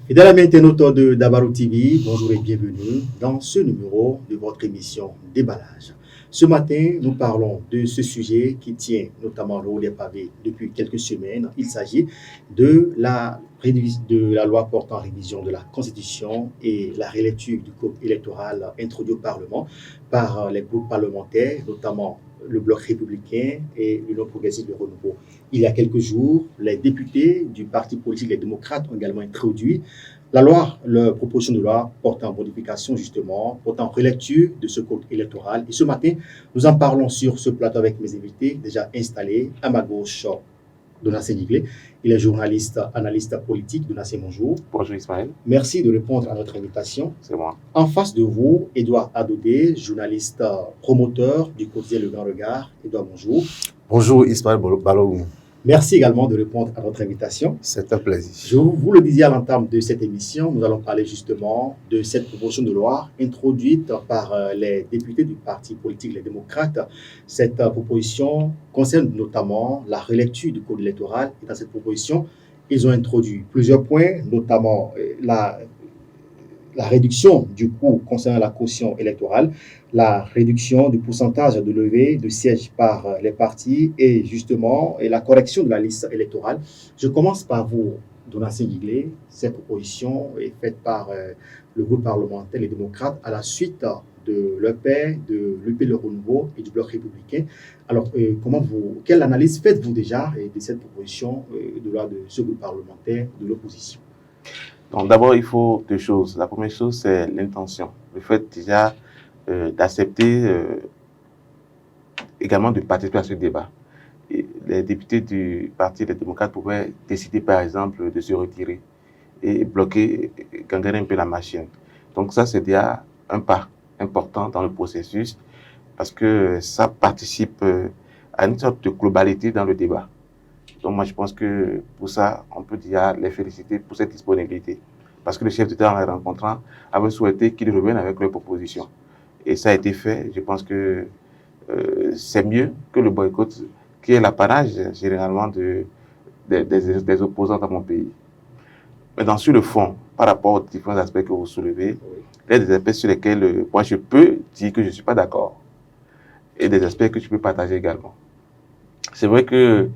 Mesdames et messieurs internautes de Dabarou TV, bonjour et bienvenue dans ce numéro de votre émission Déballage. Ce matin, nous parlons de ce sujet qui tient notamment le haut des pavés depuis quelques semaines. Il s'agit de la loi portant révision de la Constitution et la relecture du code électoral introduit au Parlement par les groupes parlementaires, notamment le Bloc républicain et l'Union progressiste de renouveau. Il y a quelques jours, les députés du parti politique Les Démocrates ont également introduit la proposition de loi portant modification justement, portant relecture de ce code électoral. Et ce matin, nous en parlons sur ce plateau avec mes invités déjà installés. À ma gauche, Donatien Niglé. Il est journaliste, analyste politique. Donatien, bonjour. Bonjour Ismaël. Merci de répondre à notre invitation. C'est moi. En face de vous, Edouard Adodé, journaliste promoteur du quotidien Le Grand Regard. Edouard, bonjour. Bonjour Ismaël Balou. Merci également de répondre à notre invitation. C'est un plaisir. Je vous le disais à l'entame de cette émission, nous allons parler justement de cette proposition de loi introduite par les députés du parti politique Les Démocrates. Cette proposition concerne notamment la relecture du code électoral. Et dans cette proposition, ils ont introduit plusieurs points, notamment la réduction du coût concernant la caution électorale, la réduction du pourcentage de levée de sièges par les partis et justement la correction de la liste électorale. Je commence par vous, Donatien Niglé. Cette proposition est faite par le groupe parlementaire Les Démocrates à la suite de l'EPR, de l'UP Le Renouveau et du Bloc républicain. Alors, quelle analyse faites-vous déjà de cette proposition de loi de ce groupe parlementaire de l'opposition? Donc d'abord, il faut deux choses. La première chose, c'est l'intention. Le fait déjà d'accepter également de participer à ce débat. Et les députés du Parti des démocrates pouvaient décider, par exemple, de se retirer et bloquer, gangréner un peu la machine. Donc ça, c'est déjà un pas important dans le processus parce que ça participe à une sorte de globalité dans le débat. Donc moi, je pense que pour ça, on peut déjà les féliciter pour cette disponibilité. Parce que le chef d'État, en les rencontrant, avait souhaité qu'ils reviennent avec leurs propositions. Et ça a été fait. Je pense que c'est mieux que le boycott, qui est l'apanage généralement des opposants dans mon pays. Maintenant, sur le fond, par rapport aux différents aspects que vous soulevez, il y a des aspects sur lesquels moi, je peux dire que je ne suis pas d'accord. Et des aspects que je peux partager également. C'est vrai que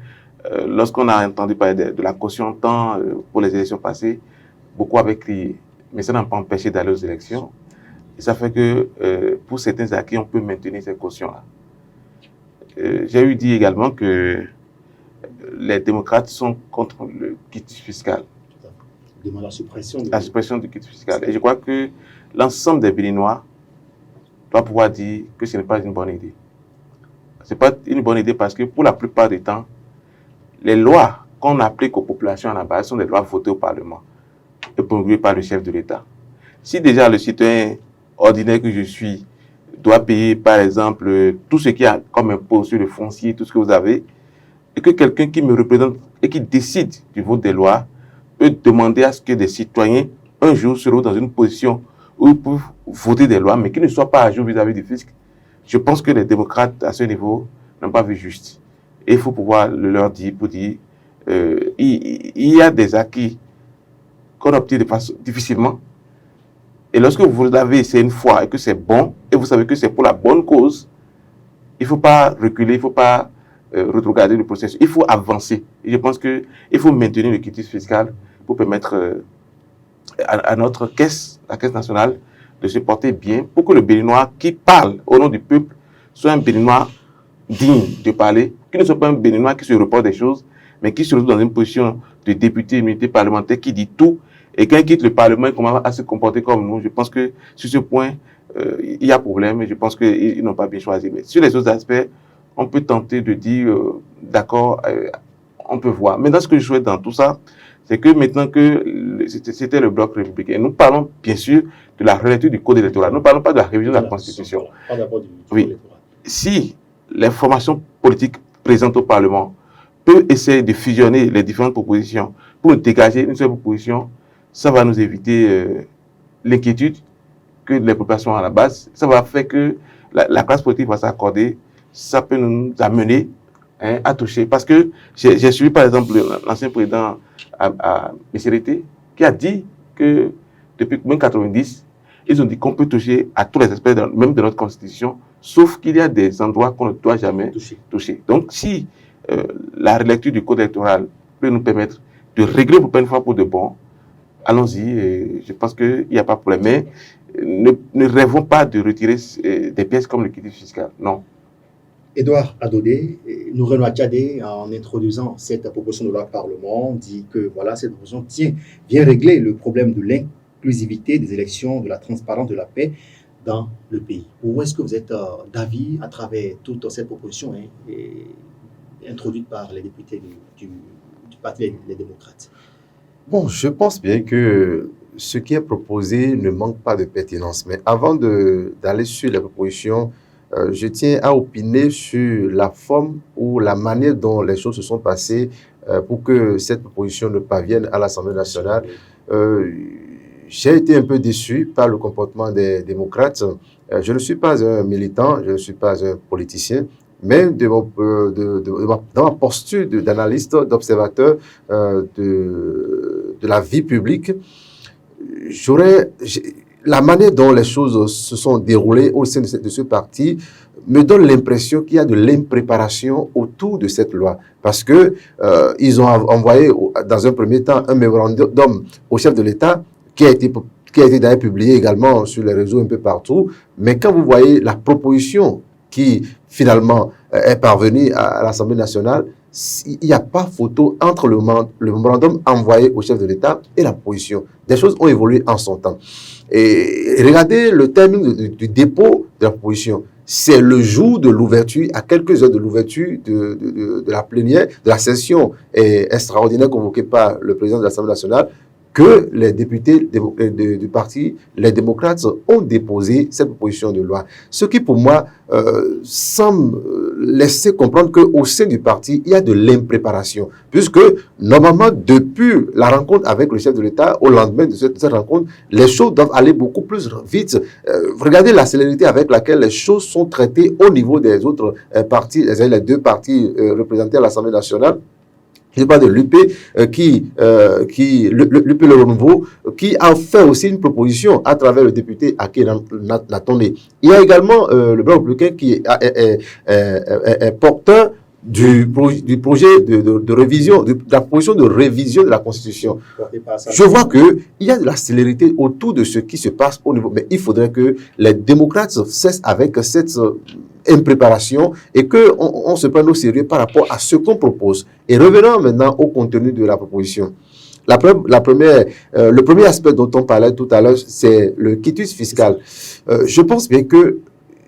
lorsqu'on a entendu parler de la caution tant pour les élections passées, beaucoup avaient crié. Mais ça n'a pas empêché d'aller aux élections. Et ça fait que pour certains acquis, on peut maintenir ces cautions-là. J'ai eu dit également que les démocrates sont contre le quitus fiscal. Demande la suppression. La suppression du quitus fiscal. Et je crois que l'ensemble des Béninois doit pouvoir dire que ce n'est pas une bonne idée. Ce n'est pas une bonne idée parce que pour la plupart du temps, les lois qu'on applique aux populations à la base sont des lois votées au Parlement et promulguées par le chef de l'État. Si déjà le citoyen ordinaire que je suis doit payer, par exemple, tout ce qu'il y a comme impôt sur le foncier, tout ce que vous avez, et que quelqu'un qui me représente et qui décide du vote des lois peut demander à ce que des citoyens, un jour, seront dans une position où ils peuvent voter des lois, mais qui ne soient pas à jour vis-à-vis du fisc, je pense que les démocrates, à ce niveau, n'ont pas vu juste. Et il faut pouvoir le leur dire pour dire il y a des acquis qu'on obtient de façon difficilement. Et lorsque vous l'avez essayé une fois et que c'est bon, et vous savez que c'est pour la bonne cause, il ne faut pas reculer, il ne faut pas regarder le processus. Il faut avancer. Et je pense qu'il faut maintenir le quitus fiscal pour permettre à notre caisse, la caisse nationale, de se porter bien pour que le Béninois qui parle au nom du peuple soit un Béninois digne de parler, qui ne soit pas un Béninois qui se reporte des choses, mais qui se retrouve dans une position de député, immunité parlementaire, qui dit tout, et quand il quitte le Parlement, il commence à se comporter comme nous. Je pense que sur ce point, il y a problème, et je pense qu'ils n'ont pas bien choisi. Mais sur les autres aspects, on peut tenter de dire, d'accord, on peut voir. Maintenant, ce que je souhaite dans tout ça, c'est que maintenant que c'était le Bloc républicain, nous parlons bien sûr de la relecture du code électoral. Nous ne parlons pas de la révision de la Constitution. Oui. Si les formations politiques présentes au Parlement peuvent essayer de fusionner les différentes propositions pour dégager une seule proposition, ça va nous éviter l'inquiétude que les populations ont à la base. Ça va faire que la classe politique va s'accorder. Ça peut nous amener à toucher. Parce que j'ai suivi par exemple l'ancien président à Messerete qui a dit que depuis 1990, ils ont dit qu'on peut toucher à tous les aspects, même de notre constitution, sauf qu'il y a des endroits qu'on ne doit jamais toucher. Donc, si la relecture du code électoral peut nous permettre de régler pour une fois pour de bon, allons-y. Et je pense qu'il n'y a pas de problème. Mais ne rêvons pas de retirer des pièces comme le quitus fiscal. Non. Edouard Adodé, Noureno Tchadé, en introduisant cette proposition de loi au Parlement, dit que voilà, cette proposition vient régler le problème de l'inclusivité des élections, de la transparence, de la paix dans le pays. Où est-ce que vous êtes d'avis à travers toute cette proposition introduite par les députés du Parti les démocrates? Bon, je pense bien que ce qui est proposé ne manque pas de pertinence. Mais avant d'aller sur les propositions, je tiens à opiner sur la forme ou la manière dont les choses se sont passées pour que cette proposition ne parvienne à l'Assemblée nationale. J'ai été un peu déçu par le comportement des démocrates. Je ne suis pas un militant, je ne suis pas un politicien, mais dans ma posture d'analyste, d'observateur de la vie publique, la manière dont les choses se sont déroulées au sein de ce parti me donne l'impression qu'il y a de l'impréparation autour de cette loi. Parce que ils ont envoyé dans un premier temps un mémorandum au chef de l'État qui a été d'ailleurs publié également sur les réseaux un peu partout. Mais quand vous voyez la proposition qui finalement est parvenue à l'Assemblée nationale, il n'y a pas photo entre le mémorandum envoyé au chef de l'État et la proposition. Des choses ont évolué en son temps. Et regardez le timing du dépôt de la proposition. C'est le jour de l'ouverture, à quelques heures de l'ouverture de la plénière, de la session extraordinaire convoquée par le président de l'Assemblée nationale, que les députés du parti, les démocrates, ont déposé cette proposition de loi. Ce qui, pour moi, semble laisser comprendre qu'au sein du parti, il y a de l'impréparation. Puisque, normalement, depuis la rencontre avec le chef de l'État, au lendemain de cette rencontre, les choses doivent aller beaucoup plus vite. Regardez la célérité avec laquelle les choses sont traitées au niveau des autres partis, les deux partis représentés à l'Assemblée nationale. Je parle de l'UP, l'UP Le Renouveau, qui a fait aussi une proposition à travers le député Aké Natondé. Il y a également le Bloc républicain qui est porteur du projet de révision, de la proposition de révision de la Constitution. Je vois qu'il y a de la célérité autour de ce qui se passe au niveau, mais il faudrait que les démocrates cessent avec cette impréparation et qu'on se prenne au sérieux par rapport à ce qu'on propose. Et revenons maintenant au contenu de la proposition. Le premier aspect dont on parlait tout à l'heure, c'est le quitus fiscal. Je pense bien que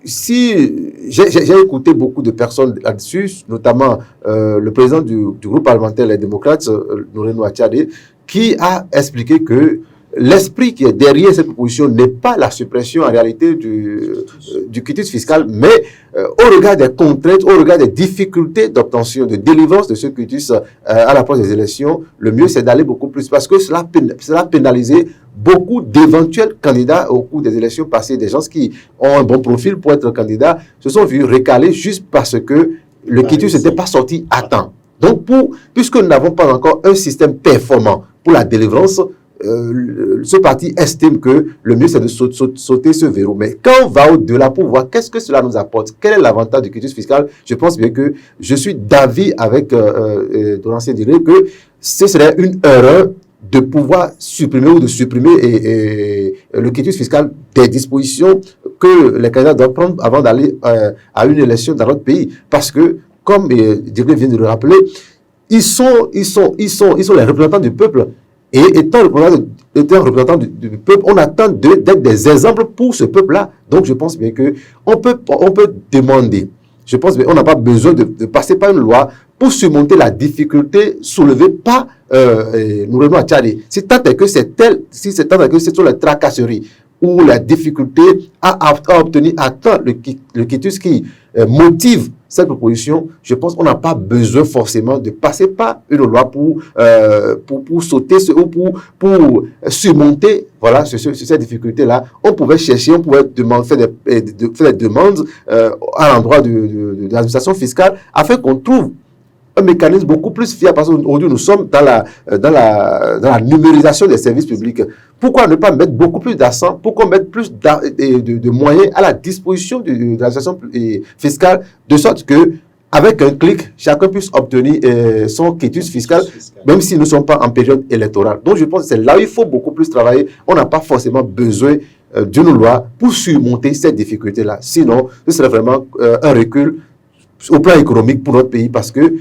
si j'ai écouté beaucoup de personnes là-dessus, notamment le président du groupe parlementaire Les Démocrates, Noureno Tchadé, qui a expliqué que l'esprit qui est derrière cette proposition n'est pas la suppression en réalité du quitus fiscal, mais au regard des contraintes, au regard des difficultés d'obtention, de délivrance de ce quitus à l'approche des élections, le mieux c'est d'aller beaucoup plus, parce que cela pénalisait beaucoup d'éventuels candidats au cours des élections passées. Des gens qui ont un bon profil pour être candidats se sont vus récaler juste parce que le quitus n'était pas sorti à temps. Donc, puisque nous n'avons pas encore un système performant pour la délivrance, ce parti estime que le mieux c'est de sauter ce verrou. Mais quand on va au-delà pour voir qu'est-ce que cela nous apporte, quel est l'avantage du quitus fiscal, je pense bien que je suis d'avis avec Dorancien Diré que ce serait une erreur de pouvoir supprimer le quitus fiscal des dispositions que les candidats doivent prendre avant d'aller à une élection dans notre pays. Parce que, comme Diré vient de le rappeler, ils sont les représentants du peuple. Et étant représentant du peuple, on attend d'être des exemples pour ce peuple-là. Donc, je pense bien qu'on peut demander. Je pense qu'on n'a pas besoin de passer par une loi pour surmonter la difficulté soulevée par Noureno Tchadé. Si tant est que c'est ce sont les tracasseries ou la difficulté à obtenir à temps le quitus qui motive cette proposition, je pense qu'on n'a pas besoin forcément de passer par une loi pour sauter ou pour surmonter ces difficultés-là. On pouvait chercher, on pouvait faire des demandes à l'endroit de l'administration fiscale afin qu'on trouve un mécanisme beaucoup plus fiable, parce qu'aujourd'hui nous sommes dans la numérisation des services publics. Pourquoi ne pas mettre beaucoup plus d'accent, pourquoi mettre plus de moyens à la disposition de l'administration fiscale, de sorte que avec un clic, chacun puisse obtenir son quitus fiscal, même si nous ne sommes pas en période électorale. Donc, je pense que c'est là où il faut beaucoup plus travailler. On n'a pas forcément besoin d'une loi pour surmonter cette difficulté-là. Sinon, ce serait vraiment un recul au plan économique pour notre pays parce que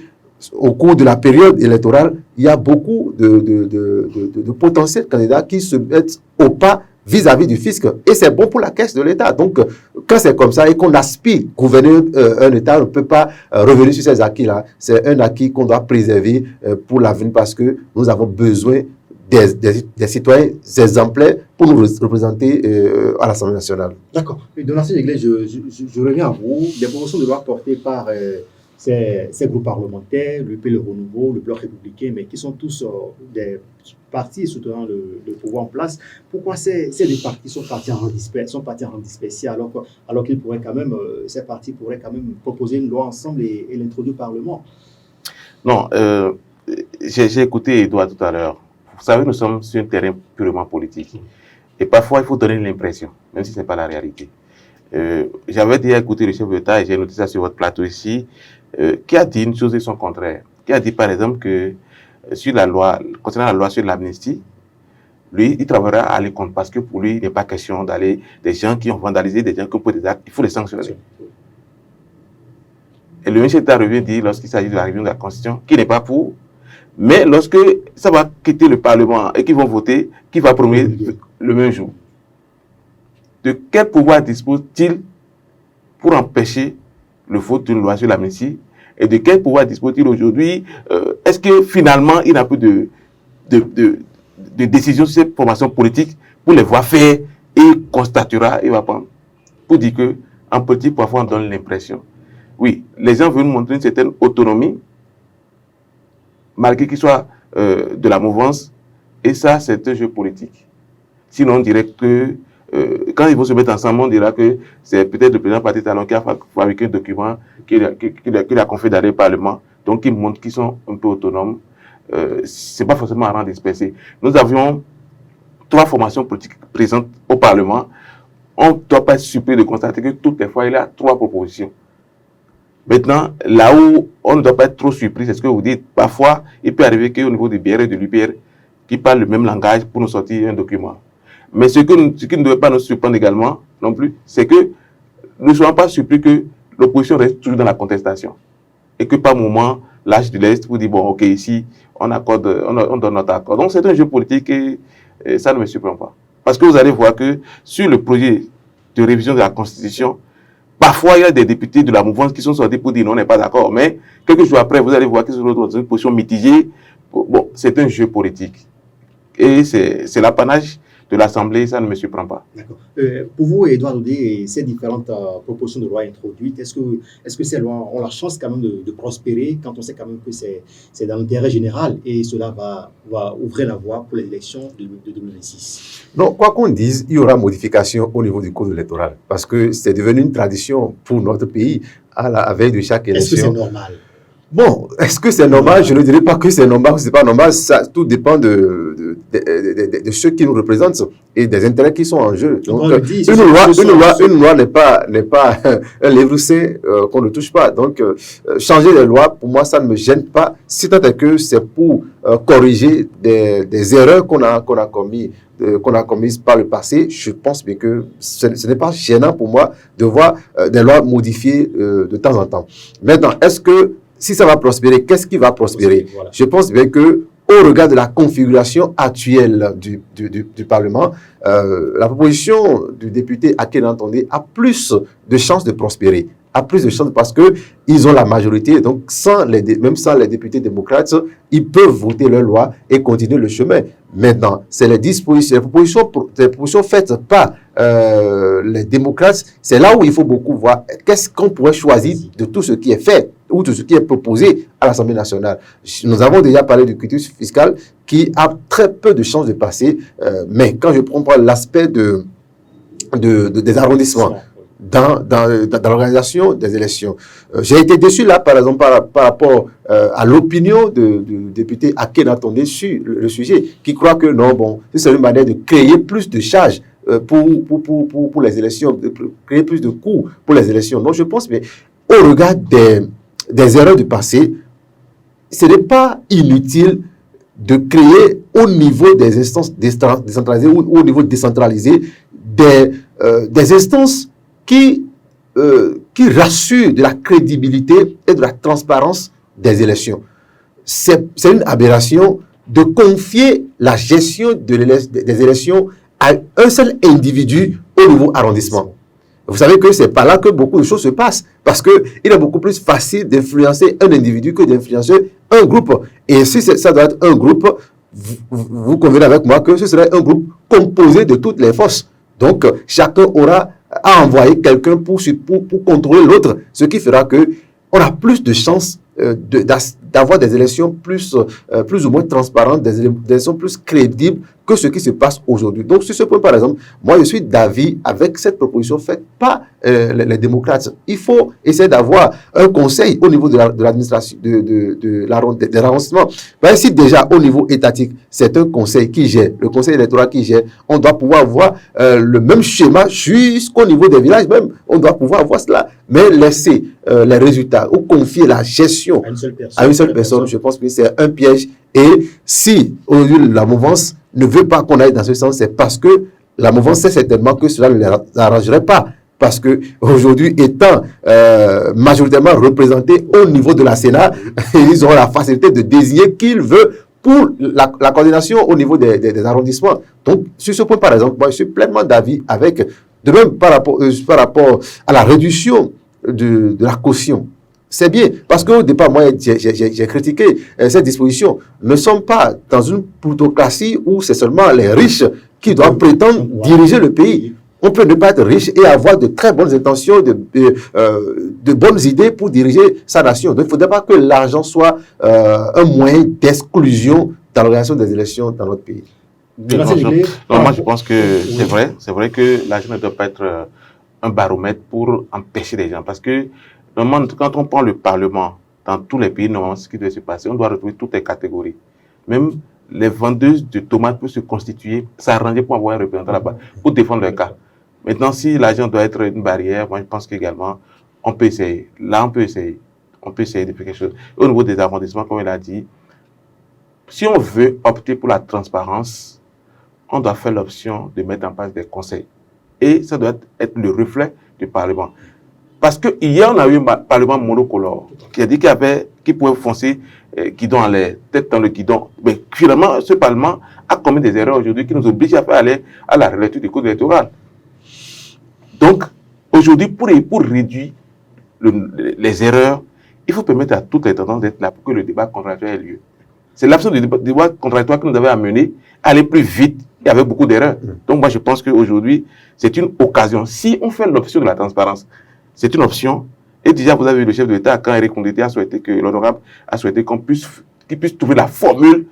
au cours de la période électorale, il y a beaucoup de potentiels candidats qui se mettent au pas vis-à-vis du fisc. Et c'est bon pour la caisse de l'État. Donc, quand c'est comme ça et qu'on aspire gouverner un État, on ne peut pas revenir sur ces acquis-là. C'est un acquis qu'on doit préserver pour l'avenir parce que nous avons besoin des citoyens exemplaires pour nous représenter à l'Assemblée nationale. D'accord. Donatien Néglet, je reviens à vous. Des propositions de loi portées par ces groupes parlementaires, le P, le Renouveau, le Bloc républicain, mais qui sont tous des partis soutenant le pouvoir en place. Pourquoi ces deux partis sont partis en rang dispersé alors qu'ils pourraient quand même, ces partis pourraient quand même proposer une loi ensemble et l'introduire au Parlement? Non, j'ai écouté Edouard tout à l'heure. Vous savez, nous sommes sur un terrain purement politique. Et parfois, il faut donner l'impression, même si ce n'est pas la réalité. J'avais déjà écouté le chef d'État, et j'ai noté ça sur votre plateau ici, qui a dit une chose et son contraire. Qui a dit, par exemple, que sur la loi, concernant la loi sur l'amnistie, lui, il travaillera à aller contre parce que pour lui, il n'est pas question d'aller des gens qui ont vandalisé, des gens qui ont posé des actes, il faut les sanctionner. Et le chef d'État revient dire, lorsqu'il s'agit de la révision de la Constitution, qu'il n'est pas pour, mais lorsque ça va quitter le Parlement et qu'ils vont voter, qui va promettre le même jour. De quel pouvoir dispose-t-il pour empêcher le vote d'une loi sur l'amnistie? Et de quel pouvoir dispose-t-il aujourd'hui? Est-ce que finalement, il n'a plus de décision sur cette formation politique pour les voir faire et il constatera, il va prendre. Pour dire que en politique, parfois, on donne l'impression. Oui, les gens veulent montrer une certaine autonomie, malgré qu'ils soient de la mouvance, et ça, c'est un jeu politique. Sinon, on dirait que quand ils vont se mettre ensemble, on dira que c'est peut-être le président Patrice Talon qui a fabriqué un document qu'il a confié dans le Parlement, donc qui montre qu'ils sont un peu autonomes. Ce n'est pas forcément un rang dispersé. Nous avions 3 formations politiques présentes au Parlement. On ne doit pas être surpris de constater que toutes les fois, il y a 3 propositions. Maintenant, là où on ne doit pas être trop surpris, c'est ce que vous dites. Parfois, il peut arriver qu'au niveau du BR et de l'UPR, qui parlent le même langage pour nous sortir un document. Mais ce qui ne doit pas nous surprendre également, non plus, c'est que nous ne soyons pas surpris que l'opposition reste toujours dans la contestation. Et que par moment, l'âge de l'Est vous dit, bon, ok, ici, on donne notre accord. Donc, c'est un jeu politique et ça ne me surprend pas. Parce que vous allez voir que sur le projet de révision de la Constitution, parfois, il y a des députés de la mouvance qui sont sortis pour dire non, on n'est pas d'accord. Mais quelques jours après, vous allez voir qu'ils sont dans une position mitigée. Bon, c'est un jeu politique. Et c'est l'apanage de l'Assemblée, ça ne me surprend pas. D'accord. Pour vous, Edouard Oudé, ces différentes propositions de loi introduites, est-ce que ces lois ont la chance quand même de prospérer quand on sait quand même que c'est dans l'intérêt général et cela va ouvrir la voie pour les élections de 2026? Non, quoi qu'on dise, il y aura modification au niveau du code électoral parce que c'est devenu une tradition pour notre pays à la veille de chaque élection. Est-ce que c'est normal? Bon, est-ce que c'est normal? Je ne dirais pas que c'est normal ou c'est pas normal. Ça, tout dépend de ceux qui nous représentent et des intérêts qui sont en jeu. Donc, une loi n'est pas un livre saint qu'on ne touche pas. Donc, changer les lois, pour moi, ça ne me gêne pas. Si tant est que c'est pour corriger des erreurs qu'on a commises par le passé, je pense bien que ce n'est pas gênant pour moi de voir des lois modifiées de temps en temps. Maintenant, est-ce que si ça va prospérer, qu'est-ce qui va prospérer? Voilà. Je pense bien que, au regard de la configuration actuelle du Parlement, la proposition du député Akéna Tondé a plus de chances de prospérer. A plus de chances parce qu'ils ont la majorité. Donc, même sans les députés démocrates, ils peuvent voter leur loi et continuer le chemin. Maintenant, c'est les propositions faites par les démocrates. C'est là où il faut beaucoup voir qu'est-ce qu'on pourrait choisir de tout ce qui est fait ou de ce qui est proposé à l'Assemblée nationale. Nous avons déjà parlé du quitus fiscal qui a très peu de chances de passer. Mais quand je prends l'aspect des arrondissements, dans l'organisation des élections. J'ai été déçu là, par exemple, par rapport à l'opinion du député Akhenatonde sur le sujet, qui croit que non, bon, c'est une manière de créer plus de charges pour les élections, de créer plus de coûts pour les élections. Donc je pense, mais au regard des erreurs du passé, ce n'est pas inutile de créer au niveau des instances décentralisées ou au niveau décentralisé des instances qui rassurent de la crédibilité et de la transparence des élections. C'est une aberration de confier la gestion des élections à un seul individu au niveau arrondissement. Vous savez que c'est par là que beaucoup de choses se passent, parce qu'il est beaucoup plus facile d'influencer un individu que d'influencer un groupe. Et si ça doit être un groupe, vous convenez avec moi que ce serait un groupe composé de toutes les forces. Donc, chacun aura à envoyer quelqu'un pour contrôler l'autre, ce qui fera qu'on a plus de chances d'avoir des élections plus ou moins transparentes, des élections plus crédibles que ce qui se passe aujourd'hui. Donc, sur ce point, par exemple, moi, je suis d'avis avec cette proposition faite par les démocrates. Il faut essayer d'avoir un conseil au niveau de l'administration, des arrondissements. Ben, si déjà, au niveau étatique, c'est un conseil qui gère, le conseil électoral qui gère, on doit pouvoir avoir le même schéma jusqu'au niveau des villages même. On doit pouvoir avoir cela. Mais laisser les résultats ou confier la gestion à une seule personne, je pense que c'est un piège. Et si aujourd'hui la mouvance ne veut pas qu'on aille dans ce sens, c'est parce que la mouvance sait certainement que cela ne les arrangerait pas. Parce que aujourd'hui, étant majoritairement représentés au niveau de la Sénat, ils auront la facilité de désigner qui veut pour la coordination au niveau des arrondissements. Donc, sur ce point, par exemple, moi, je suis pleinement d'avis avec, de même par rapport à la réduction de la caution. C'est bien, parce qu'au départ, moi, j'ai critiqué cette disposition. Nous ne sommes pas dans une plutocratie où c'est seulement les riches qui doivent prétendre diriger le pays. On peut ne pas être riche et avoir de très bonnes intentions, de bonnes idées pour diriger sa nation. Donc, il ne faudrait pas que l'argent soit un moyen d'exclusion dans l'organisation des élections dans notre pays. Moi, je pense que c'est vrai que l'argent ne doit pas être un baromètre pour empêcher les gens. Parce que normalement, quand on prend le Parlement, dans tous les pays, normalement, ce qui doit se passer, on doit retrouver toutes les catégories. Même les vendeuses de tomates peuvent se constituer, s'arranger pour avoir un représentant là-bas, pour défendre leur cas. Maintenant, si l'argent doit être une barrière, moi, je pense qu'également, on peut essayer. Là, on peut essayer. On peut essayer de faire quelque chose. Au niveau des arrondissements, comme il a dit, si on veut opter pour la transparence, on doit faire l'option de mettre en place des conseils. Et ça doit être le reflet du Parlement. Parce que hier, on a eu un Parlement monocolore qui a dit qu'il pouvait foncer guidon en l'air, tête dans le guidon. Mais finalement, ce Parlement a commis des erreurs aujourd'hui qui nous obligent à faire aller à la relecture du code électoral. Donc, aujourd'hui, pour réduire les erreurs, il faut permettre à toutes les tendances d'être là pour que le débat contradictoire ait lieu. C'est l'absence du débat contradictoire qui nous avait amené à aller plus vite et avec beaucoup d'erreurs. Donc, moi, je pense qu'aujourd'hui, c'est une occasion. Si on fait l'option de la transparence, c'est une option. Et déjà, vous avez vu le chef de l'État, quand Eric Ondete a souhaité que l'honorable a souhaité qu'il puisse trouver la formule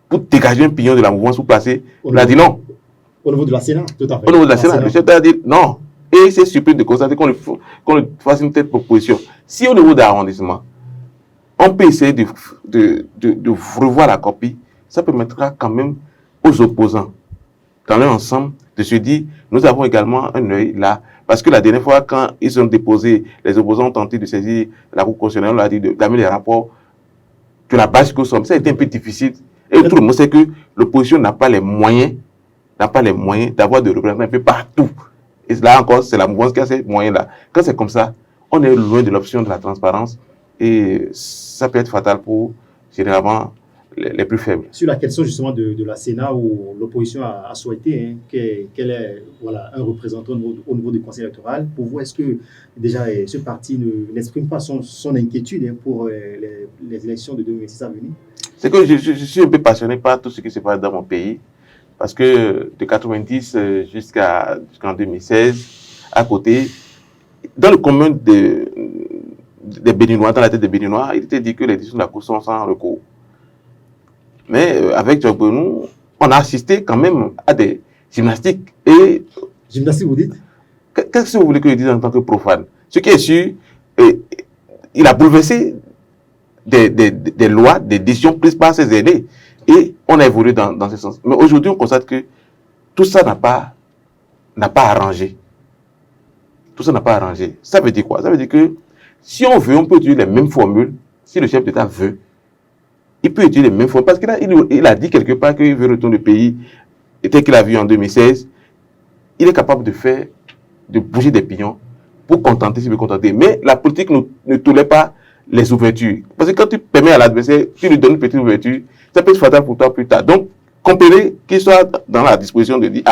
pour dégager un pignon de la mouvance ou passer. Il a dit non. Au niveau de la Sénat, tout à fait. Au niveau de la Sénat, le chef d'État a dit non. Et il s'est surpris de constater qu'on lui fasse une telle proposition. Si au niveau de l'arrondissement, on peut essayer de revoir la copie, ça permettra quand même aux opposants, dans leur ensemble, de se dire, nous avons également un œil là. Parce que la dernière fois, quand ils ont déposé, les opposants ont tenté de saisir la Cour constitutionnelle, on leur a dit d'amener les rapports de la base que nous sommes. Ça a été un peu difficile. Et tout le monde sait que l'opposition n'a pas les moyens d'avoir des représentants un peu partout. Et là encore, c'est la mouvance qui a ces moyens-là. Quand c'est comme ça, on est loin de l'option de la transparence et ça peut être fatal pour, généralement, les plus faibles. Sur la question justement de la Sénat où l'opposition a souhaité qu'elle ait un représentant au niveau du Conseil électoral, pour vous, est-ce que déjà ce parti n'exprime pas son inquiétude pour les élections de 2026 à venir? C'est que je suis un peu passionné par tout ce qui se passe dans mon pays. Parce que de 90 jusqu'en 2016, à côté, dans le commun des Béninois, dans la tête des Béninois, il était dit que les décisions de la Cour sont sans recours. Mais avec Djogbenou, on a assisté quand même à des gymnastiques. Et gymnastique, vous dites? Qu'est-ce que vous voulez que je dise en tant que profane? Ce qui est sûr, il a bouleversé des lois, des décisions prises par ces aînés. Et on a évolué dans ce sens. Mais aujourd'hui, on constate que tout ça n'a pas arrangé. Tout ça n'a pas arrangé. Ça veut dire quoi? Ça veut dire que si on veut, on peut utiliser les mêmes formules. Si le chef d'État veut, il peut utiliser les mêmes formules. Parce qu'il a dit quelque part qu'il veut retourner au pays tel qu'il a vu en 2016. Il est capable de bouger des pions pour contenter s'il veut contenter. Mais la politique ne tolère pas les ouvertures. Parce que quand tu permets à l'adversaire, tu lui donnes une petite ouverture, ça peut être fatal pour toi plus tard. Donc, comprenez qu'il soit dans la disposition de dire,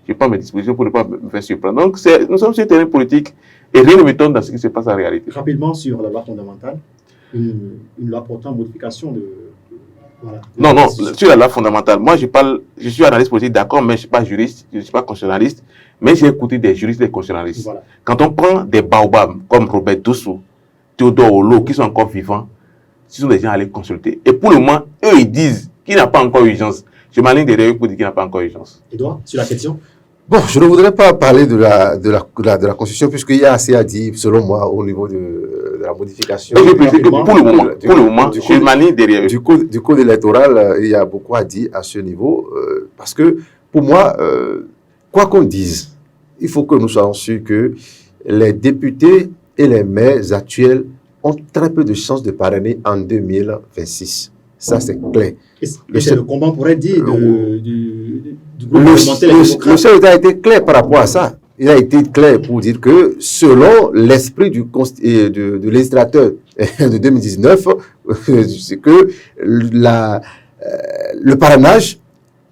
je prends mes dispositions pour ne pas me faire surprendre. Donc, nous sommes sur un terrain politique et rien ne m'étonne dans ce qui se passe en réalité. Rapidement sur la loi fondamentale, une loi portant modification de voilà. Non, sur la loi fondamentale, moi je suis analyste politique, d'accord, mais je ne suis pas juriste, je ne suis pas constitutionnaliste, mais j'ai écouté des juristes et des constitutionnalistes. Voilà. Quand on prend des baobabs comme Robert Doussou, Théodore Olo, qui sont encore vivants, ce sont des gens à aller consulter. Et pour le moment, eux, ils disent qu'il n'y a pas encore urgence. Je m'aligne derrière eux pour dire qu'il n'y a pas encore urgence. Edouard, sur la question? Bon, je ne voudrais pas parler de la Constitution, puisqu'il y a assez à dire, selon moi, au niveau de la modification. Pour le moment, je m'aligne derrière eux. Du code électoral, il y a beaucoup à dire à ce niveau, parce que, pour moi, quoi qu'on dise, il faut que nous soyons sûrs que les députés et les maires actuels ont très peu de chances de parrainer en 2026. Ça, c'est clair. Et c'est le combat, on pourrait dire, du groupe parlementaire. Le chef d'État a été clair par rapport à ça. Il a été clair pour dire que, selon l'esprit de législateur de 2019, c'est que le parrainage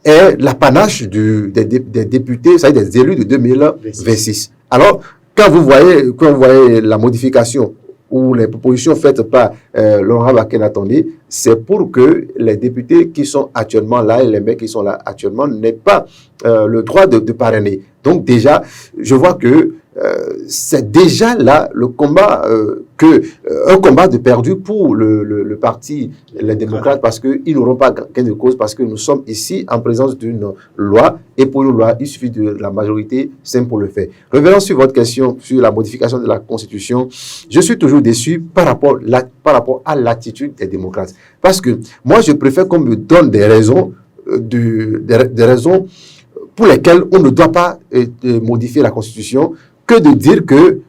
est l'apanage des députés, c'est-à-dire des élus de 2026. Alors, quand vous voyez la modification ou les propositions faites par l'honorable Akhenatonde, c'est pour que les députés qui sont actuellement là et les maires qui sont là actuellement n'aient pas le droit de parrainer. Donc déjà, je vois que c'est déjà là le combat, un combat de perdu pour le parti, les démocrates, parce qu'ils n'auront pas gain de cause, parce que nous sommes ici en présence d'une loi, et pour une loi, il suffit de la majorité simple pour le faire. Revenons sur votre question sur la modification de la Constitution. Je suis toujours déçu par rapport à l'attitude des démocrates. Parce que moi, je préfère qu'on me donne des raisons, des raisons pour lesquelles on ne doit pas modifier la Constitution, que de dire que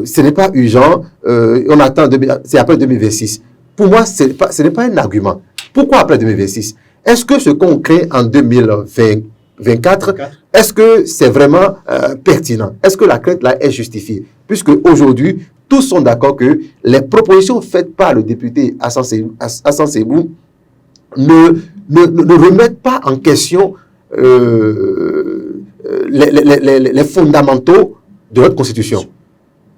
ce n'est pas urgent, on attend, c'est après 2026. Pour moi, ce n'est pas un argument. Pourquoi après 2026? Est-ce que ce qu'on crée en 2024, est-ce que c'est vraiment pertinent? Est-ce que la crainte là est justifiée? Puisque aujourd'hui, tous sont d'accord que les propositions faites par le député Hassan Sebou ne remettent pas en question les fondamentaux de notre Constitution,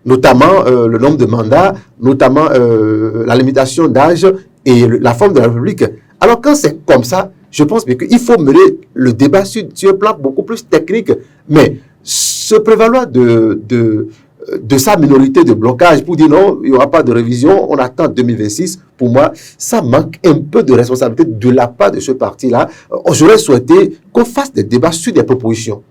notamment le nombre de mandats, notamment la limitation d'âge et la forme de la République. Alors quand c'est comme ça, je pense qu'il faut mener le débat sur un plan beaucoup plus technique, mais se prévaloir de sa minorité de blocage pour dire non, il n'y aura pas de révision, on attend 2026, pour moi, ça manque un peu de responsabilité de la part de ce parti-là. J'aurais souhaité qu'on fasse des débats sur des propositions.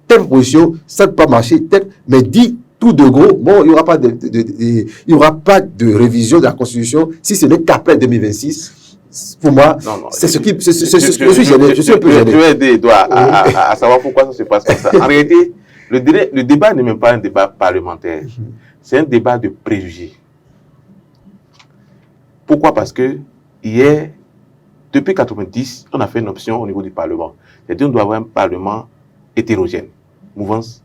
Telle proposition, ça ne peut pas marcher, mais dit tout de gros, bon, il n'y aura pas de révision de la Constitution si ce n'est qu'après 2026. Pour moi, c'est ce qui... Je suis gêné, je suis un peu gêné. Je vais aider Edouard à savoir pourquoi ça se passe comme ça. En réalité, le débat n'est même pas un débat parlementaire. C'est un débat de préjugés. Pourquoi? Parce que hier, depuis 1990, on a fait une option au niveau du Parlement. C'est-à-dire qu'on doit avoir un Parlement hétérogène, mouvance,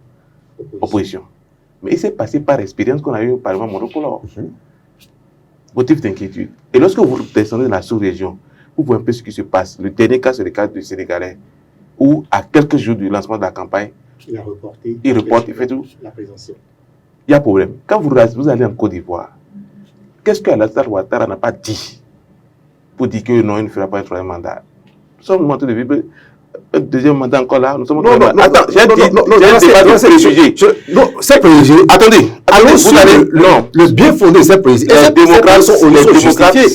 opposition. Mais il s'est passé par expérience qu'on a eu au Parlement monocolore. Motif d'inquiétude. Et lorsque vous descendez dans la sous-région, vous voyez un peu ce qui se passe. Le dernier cas, c'est le cas du Sénégalais, où à quelques jours du lancement de la campagne, il a reporté. Il reporte, il fait tout. La présidentielle. Il y a problème. Quand vous allez en Côte d'Ivoire, qu'est-ce qu'Alassane Ouattara n'a pas dit pour dire que non, il ne fera pas un troisième mandat? Nous sommes en train de vivre un deuxième mandat encore là. Nous sommes attends, j'ai dit, c'est préjugé. Non, c'est préjugé. Attendez, le bien fondé, c'est préjugé.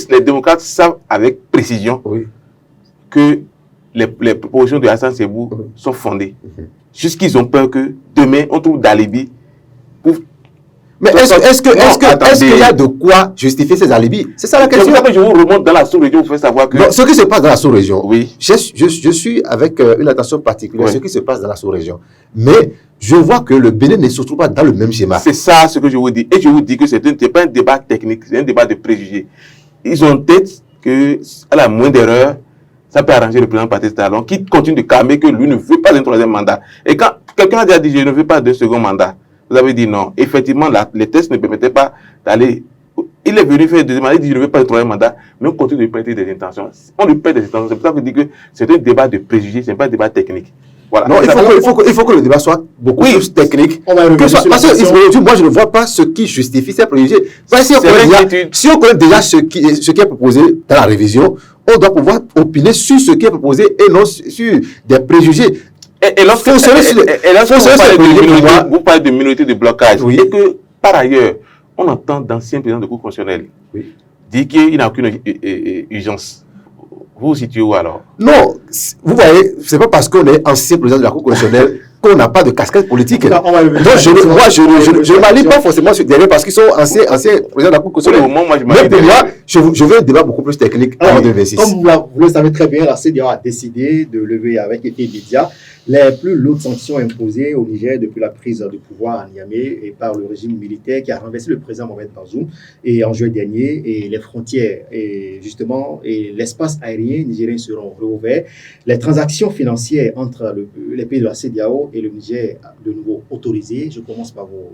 Les démocrates savent avec précision que les propositions de Hassan Sebou sont fondées. Jusqu'ils ont peur que demain, on trouve d'alibi Mais est-ce qu'il y a de quoi justifier ces alibis? C'est ça la question. C'est pour ça que je vous remonte dans la sous-région, vous faites savoir que... Non, ce qui se passe dans la sous-région, oui. je suis avec une attention particulière Oui. ce qui se passe dans la sous-région. Mais je vois que le Bénin ne se trouve pas dans le même schéma. C'est ça ce que je vous dis. Et je vous dis que ce n'est pas un débat technique, c'est un débat de préjugés. Ils ont en tête qu'à la moindre erreur, ça peut arranger le président Patrice Talon, qui continue de calmer que lui ne veut pas d'un troisième mandat. Et quand quelqu'un a déjà dit je ne veux pas d'un second mandat, vous avez dit non. Effectivement, les tests ne permettaient pas d'aller. Il est venu faire un deuxième mandat, il dit je ne veux pas un troisième mandat, mais on continue de lui prêter des intentions. On lui prête des intentions. C'est pour ça que je dis que c'est un débat de préjugés, ce n'est pas un débat technique. Voilà. Non, il faut que le débat soit beaucoup plus technique. On va revenir sur la question. Parce que moi, je ne vois pas ce qui justifie ces préjugés. Si on connaît déjà ce qui est proposé dans la révision, on doit pouvoir opiner sur ce qui est proposé et non sur des préjugés. Et lorsque vous parlez de minorité de blocage, oui. Et que par ailleurs, on entend d'anciens présidents de Cour constitutionnelle dire qu'il n'y a aucune urgence. Vous vous situez où alors? Non, vous voyez, c'est pas parce qu'on est ancien président de la Cour constitutionnelle qu'on n'a pas de casquette politique. Donc, je ne m'allie pas forcément sur derrière parce qu'ils sont anciens présidents de la Cour constitutionnelle. Mais pour moi, je veux un débat beaucoup plus technique avant 2026. Comme vous le savez très bien, la CEDEAO a décidé de lever avec effet immédiat les plus lourdes sanctions imposées au Niger depuis la prise de pouvoir à Niamey et par le régime militaire qui a renversé le président Mohamed Bazoum et en juin dernier. Et les frontières et justement et l'espace aérien nigérien seront réouverts. Les transactions financières entre les pays de la CEDEAO et le Niger de nouveau autorisées. Je commence par vous,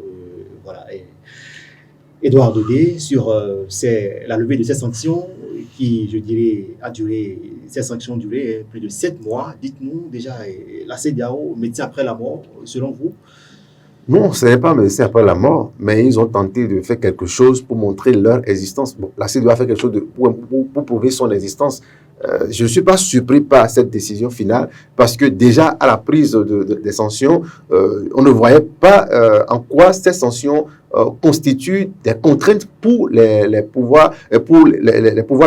Edouard Dodé sur la levée de ces sanctions qui, je dirais, ces sanctions ont duré plus de 7 mois. Dites-nous déjà, la CEDEAO, médecin après la mort, selon vous? Non, ce n'est pas médecin après la mort, mais ils ont tenté de faire quelque chose pour montrer leur existence. Bon, la CEDEAO a fait quelque chose pour prouver son existence. Je ne suis pas surpris par cette décision finale parce que déjà à la prise des sanctions, on ne voyait pas en quoi ces sanctions constituent des contraintes pour les pouvoirs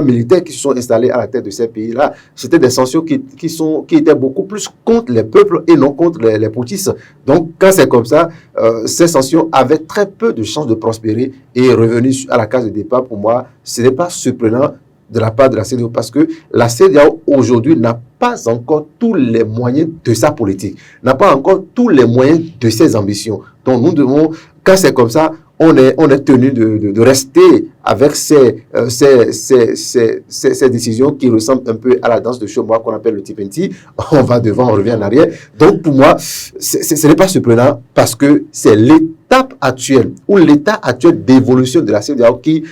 militaires qui se sont installés à la tête de ces pays-là. C'était des sanctions qui étaient beaucoup plus contre les peuples et non contre les putschistes. Donc quand c'est comme ça, ces sanctions avaient très peu de chances de prospérer et revenir à la case de départ. Pour moi, ce n'est pas surprenant de la part de la CEDEAO parce que la CEDEAO aujourd'hui n'a pas encore tous les moyens de sa politique, n'a pas encore tous les moyens de ses ambitions. Donc nous devons, quand c'est comme ça, on est tenu de rester avec ces décisions qui ressemblent un peu à la danse de Chomois qu'on appelle le Tipenti. On va devant, on revient en arrière. Donc pour moi, ce n'est pas surprenant parce que c'est l'étape actuelle ou l'état actuel d'évolution de la CEDEAO qui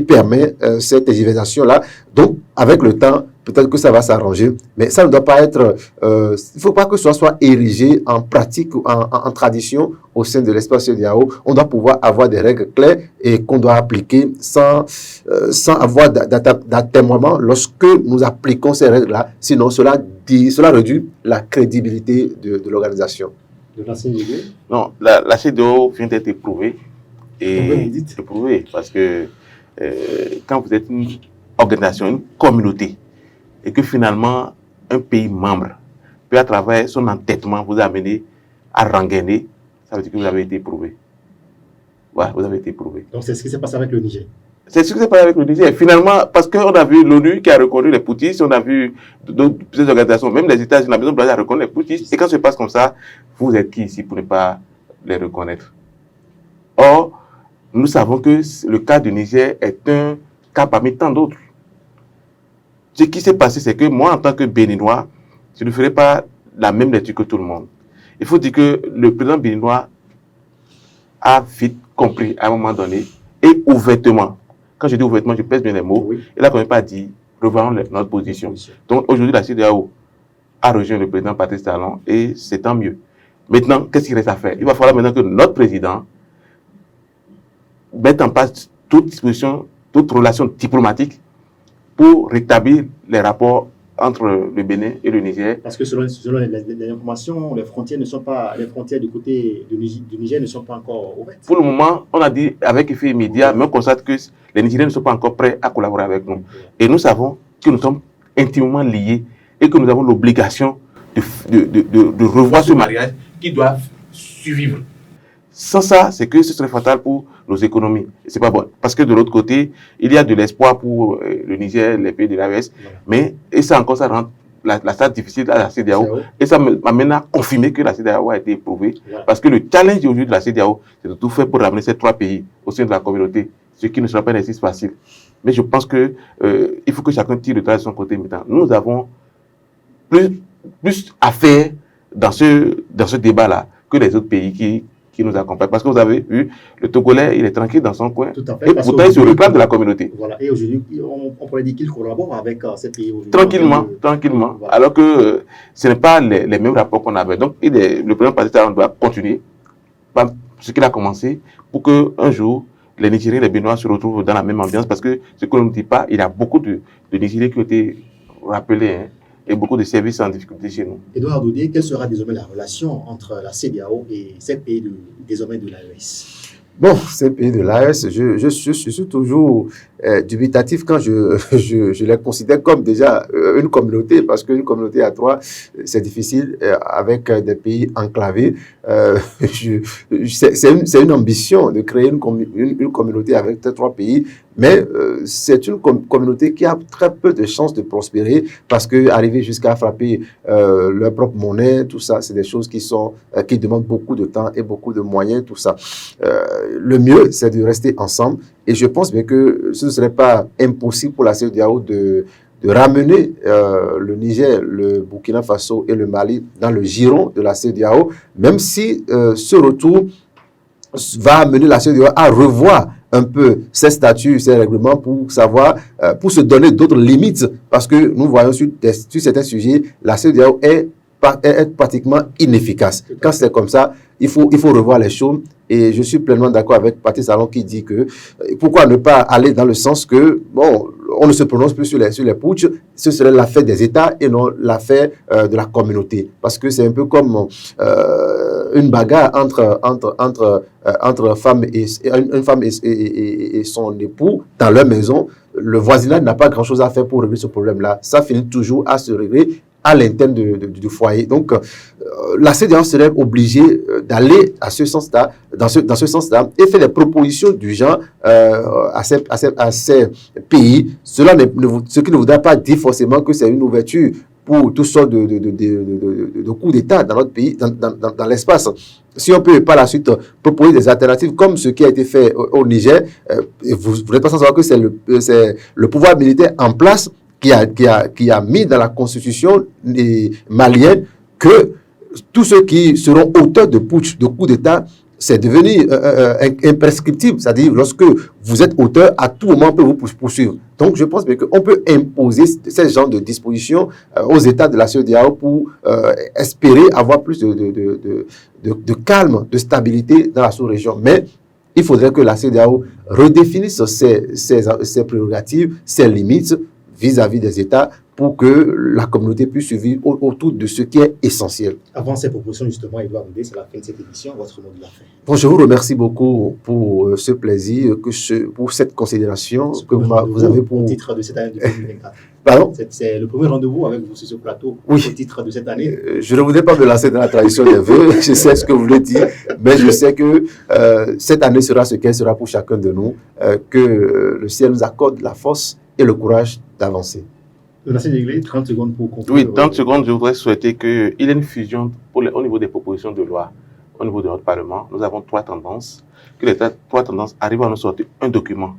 permet cette égiversation-là. Donc avec le temps, peut-être que ça va s'arranger, mais ça ne doit pas être... il ne faut pas que ce soit érigé en pratique ou en tradition au sein de l'espace CEDEAO. On doit pouvoir avoir des règles claires et qu'on doit appliquer sans avoir d'atermoiement lorsque nous appliquons ces règles-là. Sinon, cela réduit la crédibilité de l'organisation. De la CEDEAO? Non, la CEDEAO vient d'être éprouvée. Éprouvée parce que quand vous êtes une organisation, une communauté, et que finalement, un pays membre peut, à travers son entêtement, vous amener à rengainer, ça veut dire que vous avez été éprouvé. Ouais, vous avez été éprouvé. Donc, c'est ce qui s'est passé avec le Niger. C'est ce qui s'est passé avec le Niger. Finalement, parce qu'on a vu l'ONU qui a reconnu les putschistes, on a vu plusieurs organisations, même les États-Unis, la Maison Blanche a reconnu les putschistes. Et quand ça se passe comme ça, vous êtes qui ici pour ne pas les reconnaître? Or, nous savons que le cas du Niger est un cas parmi tant d'autres. Ce qui s'est passé, c'est que moi, en tant que Béninois, je ne ferai pas la même lecture que tout le monde. Il faut dire que le président béninois a vite compris à un moment donné, et ouvertement, quand je dis ouvertement, je pèse bien les mots, il n'a quand même pas dit, revoyons notre position. Donc aujourd'hui, la CEDEAO a rejoint le président Patrice Talon, et c'est tant mieux. Maintenant, qu'est-ce qu'il reste à faire? Il va falloir maintenant que notre président mette en place toute disposition, toute relation diplomatique pour rétablir les rapports entre le Bénin et le Niger. Parce que selon les informations, les frontières du côté du Niger ne sont pas encore ouvertes. Pour le moment, on a dit avec effet immédiat, mais on constate que les Nigériens ne sont pas encore prêts à collaborer avec nous. Et nous savons que nous sommes intimement liés et que nous avons l'obligation de revoir ce mariage qui doit survivre. Sans ça, c'est que ce serait fatal pour nos économies. C'est pas bon. Parce que de l'autre côté, il y a de l'espoir pour le Niger, les pays de l'AES, mais et ça encore, ça rend la tâche difficile à la CEDEAO. Et ça m'amène à confirmer que la CEDEAO a été éprouvée. Parce que le challenge aujourd'hui de la CEDEAO, c'est de tout faire pour ramener ces 3 pays au sein de la communauté, ce qui ne sera pas un exercice facile. Mais je pense que il faut que chacun tire le travail de son côté. Maintenant, nous avons plus à faire dans ce débat-là que les autres pays qui nous accompagnent. Parce que vous avez vu, le Togolais, il est tranquille dans son coin. Tout à fait, et pourtant, il se réclame de la communauté. Voilà. Et aujourd'hui, on pourrait dire qu'il collabore avec ces pays aujourd'hui. Tranquillement. Voilà. Alors que ce n'est pas les mêmes rapports qu'on avait. Donc, le président Patrice doit continuer par ce qu'il a commencé pour qu'un jour, les Nigériens et les Béninois se retrouvent dans la même ambiance. Parce que ce qu'on ne dit pas, il y a beaucoup de Nigériens qui ont été rappelés, et beaucoup de services en difficulté chez nous. Edouard Dodé, quelle sera désormais la relation entre la CEDEAO et ces pays désormais de l'AES? Bon, ces pays de l'AES, je suis toujours dubitatif quand je les considère comme déjà une communauté, parce qu'une communauté à 3, c'est difficile avec des pays enclavés. C'est une ambition de créer une communauté avec 3 pays, mais c'est une communauté qui a très peu de chances de prospérer, parce qu'arriver jusqu'à frapper leur propre monnaie, tout ça, c'est des choses qui demandent beaucoup de temps et beaucoup de moyens, tout ça. Le mieux, c'est de rester ensemble. Et je pense bien que ce ne serait pas impossible pour la CEDEAO de ramener le Niger, le Burkina Faso et le Mali dans le giron de la CEDEAO, même si ce retour va amener la CEDEAO à revoir un peu ses statuts, ses règlements pour savoir, pour se donner d'autres limites. Parce que nous voyons sur certains sujets, la CEDEAO est pratiquement inefficace. Quand c'est comme ça, il faut revoir les choses. Et je suis pleinement d'accord avec Patrice Talon qui dit que pourquoi ne pas aller dans le sens que, bon, on ne se prononce plus sur les putschs, ce serait l'affaire des États et non l'affaire de la communauté. Parce que c'est un peu comme une bagarre entre femme une femme et son époux dans leur maison. Le voisinage n'a pas grand-chose à faire pour régler ce problème-là. Ça finit toujours à se régler à l'interne du foyer. Donc, la CEDEAO serait obligée d'aller à ce sens-là, dans ce sens-là, et faire des propositions du genre à ces pays. Ce qui ne voudra pas dire forcément que c'est une ouverture pour toutes sortes de coups d'État dans notre pays, dans l'espace. Si on peut par la suite proposer des alternatives comme ce qui a été fait au Niger, vous n'êtes pas sans savoir que c'est le pouvoir militaire en place qui a mis dans la constitution malienne que tous ceux qui seront auteurs de putsch, de coups d'État, c'est devenu imprescriptible. C'est-à-dire, lorsque vous êtes auteur, à tout moment, on peut vous poursuivre. Donc, je pense qu'on peut imposer ce genre de dispositions aux États de la CEDEAO pour espérer avoir plus de calme, de stabilité dans la sous-région. Mais il faudrait que la CEDEAO redéfinisse ses prérogatives, ses limites vis-à-vis des États pour que la communauté puisse survivre autour de ce qui est essentiel. Avant ces propositions, justement, Edouard Dodé, c'est la fin de cette émission. Votre mot de la fin. Bon, je vous remercie beaucoup pour ce plaisir, pour cette considération que vous avez pour... Au titre de cette année 2024. Pardon? C'est le premier rendez-vous avec vous sur ce plateau, oui. Au titre de cette année. Je ne voudrais pas me lancer dans la tradition des vœux, je sais ce que vous voulez dire, mais je sais que cette année sera ce qu'elle sera pour chacun de nous, que le ciel nous accorde la force et le courage d'avancer. Donatien Diglé, 30 secondes pour conclure. Oui, 30 secondes, je voudrais souhaiter qu'il y ait une fusion au niveau des propositions de loi, au niveau de notre Parlement. Nous avons 3 tendances, que les 3 tendances arrivent à nous sortir un document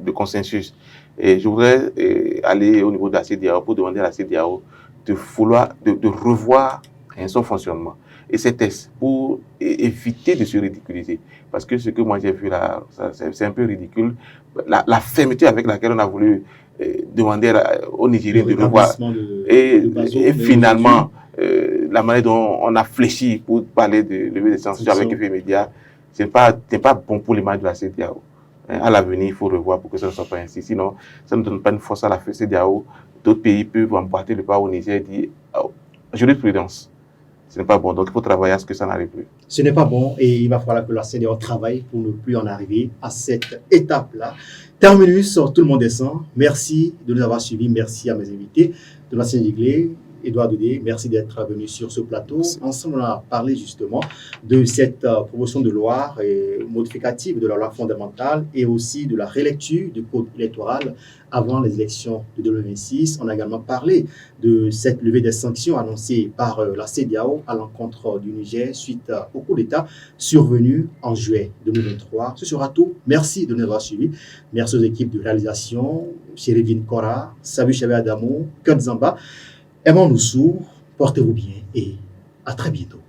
de consensus. Et je voudrais aller au niveau de la CEDEAO pour demander à la CEDEAO de revoir son fonctionnement. Et ces tests pour éviter de se ridiculiser. Parce que ce que moi j'ai vu là, c'est un peu ridicule. La fermeté avec laquelle on a voulu demander aux Nigériens de revoir. Et finalement, la manière dont on a fléchi pour parler de lever des sanctions avec les médias, ce n'est pas bon pour l'image de la CEDEAO. À l'avenir, il faut revoir pour que ça ne soit pas ainsi. Sinon, ça ne donne pas une force à la CEDEAO. D'autres pays peuvent emboîter le pas au Niger et dire jurisprudence. Ce n'est pas bon. Donc, il faut travailler à ce que ça n'arrive plus. Ce n'est pas bon et il va falloir que la CEDEAO travaille pour ne plus en arriver à cette étape-là. Terminus, tout le monde descend. Merci de nous avoir suivis. Merci à mes invités. Donatien Diglé, Edouard Dodé, merci d'être venu sur ce plateau. Merci. Ensemble, on a parlé justement de cette proposition de loi modificative de la loi fondamentale et aussi de la relecture du code électoral avant les élections de 2026. On a également parlé de cette levée des sanctions annoncée par la CEDEAO à l'encontre du Niger suite au coup d'État survenu en juillet 2023. Ce sera tout. Merci de nous avoir suivis. Merci aux équipes de réalisation, Chérivine Kora, Sabu Chabé Adamo, Kurt Zamba, Aimons Noussou, portez-vous bien et à très bientôt.